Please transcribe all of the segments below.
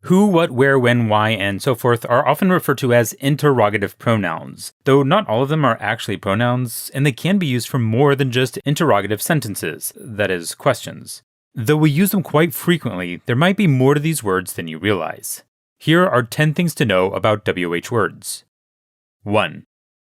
Who, what, where, when, why, and so forth are often referred to as interrogative pronouns, though not all of them are actually pronouns, and they can be used for more than just interrogative sentences, that is, questions. Though we use them quite frequently, there might be more to these words than you realize. Here are 10 things to know about WH words. 1.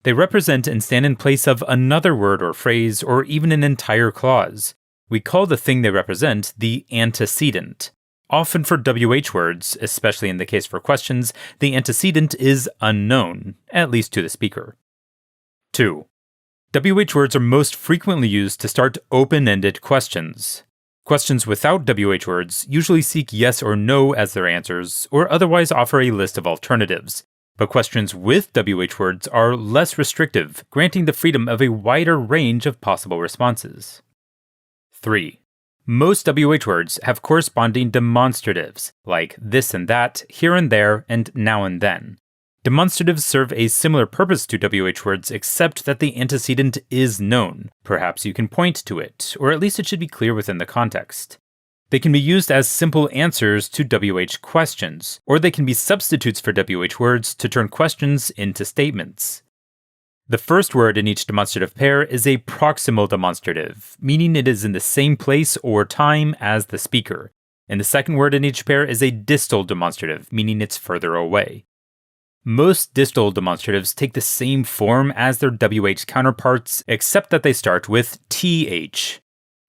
They represent and stand in place of another word or phrase, or even an entire clause. We call the thing they represent the antecedent. Often for WH words, especially in the case for questions, the antecedent is unknown, at least to the speaker. 2. WH words are most frequently used to start open-ended questions. Questions without WH words usually seek yes or no as their answers, or otherwise offer a list of alternatives. But questions with WH words are less restrictive, granting the freedom of a wider range of possible responses. 3. Most WH words have corresponding demonstratives, like this and that, here and there, and now and then. Demonstratives serve a similar purpose to WH words, except that the antecedent is known. Perhaps you can point to it, or at least it should be clear within the context. They can be used as simple answers to WH questions, or they can be substitutes for WH words to turn questions into statements. The first word in each demonstrative pair is a proximal demonstrative, meaning it is in the same place or time as the speaker, and the second word in each pair is a distal demonstrative, meaning it's further away. Most distal demonstratives take the same form as their WH counterparts, except that they start with TH.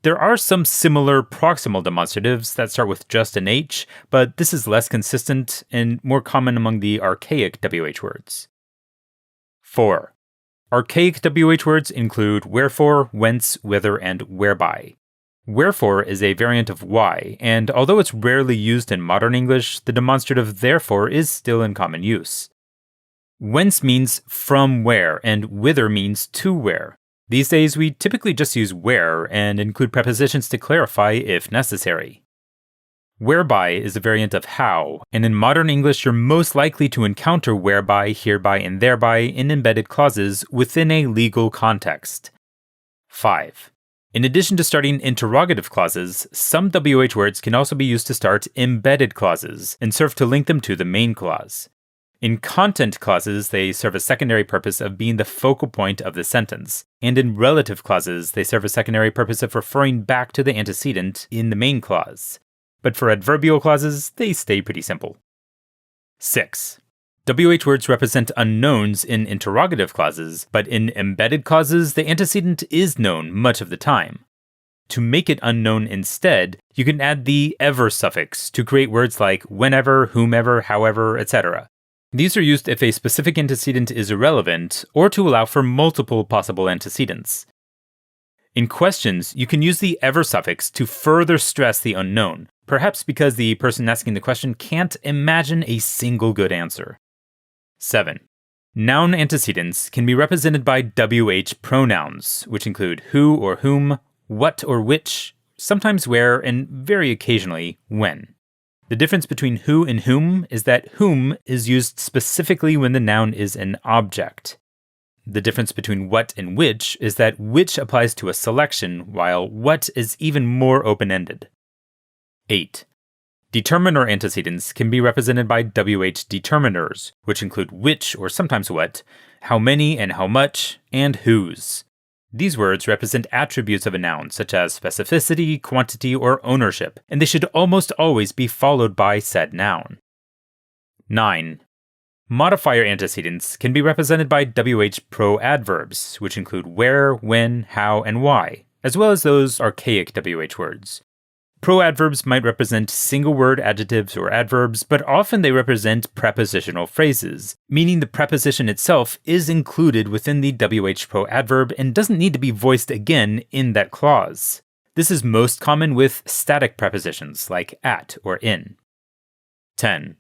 There are some similar proximal demonstratives that start with just an H, but this is less consistent and more common among the archaic WH words. 4. Archaic WH words include wherefore, whence, whither, and whereby. Wherefore is a variant of why, and although it's rarely used in modern English, the demonstrative therefore is still in common use. Whence means from where, and whither means to where. These days, we typically just use where and include prepositions to clarify if necessary. Whereby is a variant of how, and in modern English you're most likely to encounter whereby, hereby, and thereby in embedded clauses within a legal context. 5. In addition to starting interrogative clauses, some WH words can also be used to start embedded clauses and serve to link them to the main clause. In content clauses, they serve a secondary purpose of being the focal point of the sentence, and in relative clauses, they serve a secondary purpose of referring back to the antecedent in the main clause. But for adverbial clauses, they stay pretty simple. 6. WH words represent unknowns in interrogative clauses, but in embedded clauses, the antecedent is known much of the time. To make it unknown instead, you can add the ever suffix to create words like whenever, whomever, however, etc. These are used if a specific antecedent is irrelevant, or to allow for multiple possible antecedents. In questions, you can use the ever suffix to further stress the unknown, perhaps because the person asking the question can't imagine a single good answer. 7. Noun antecedents can be represented by WH pronouns, which include who or whom, what or which, sometimes where, and very occasionally when. The difference between who and whom is that whom is used specifically when the noun is an object. The difference between what and which is that which applies to a selection, while what is even more open-ended. 8. Determiner antecedents can be represented by WH determiners, which include which or sometimes what, how many and how much, and whose. These words represent attributes of a noun, such as specificity, quantity, or ownership, and they should almost always be followed by said noun. 9. Modifier antecedents can be represented by WH pro-adverbs, which include where, when, how, and why, as well as those archaic WH words. Pro-adverbs might represent single-word adjectives or adverbs, but often they represent prepositional phrases, meaning the preposition itself is included within the WH pro-adverb and doesn't need to be voiced again in that clause. This is most common with static prepositions like at or in. 10.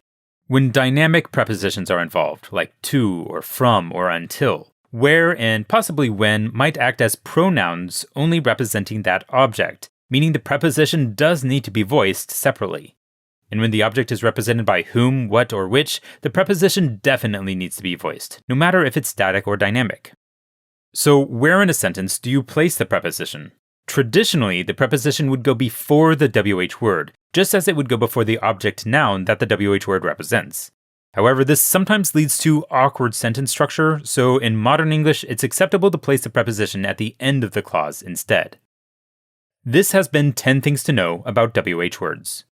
When dynamic prepositions are involved, like to or from or until, where and possibly when might act as pronouns only representing that object, meaning the preposition does need to be voiced separately. And when the object is represented by whom, what, or which, the preposition definitely needs to be voiced, no matter if it's static or dynamic. So where in a sentence do you place the preposition? Traditionally, the preposition would go before the WH word, just as it would go before the object noun that the WH word represents. However, this sometimes leads to awkward sentence structure, so in modern English, it's acceptable to place the preposition at the end of the clause instead. This has been 10 things to know about WH words.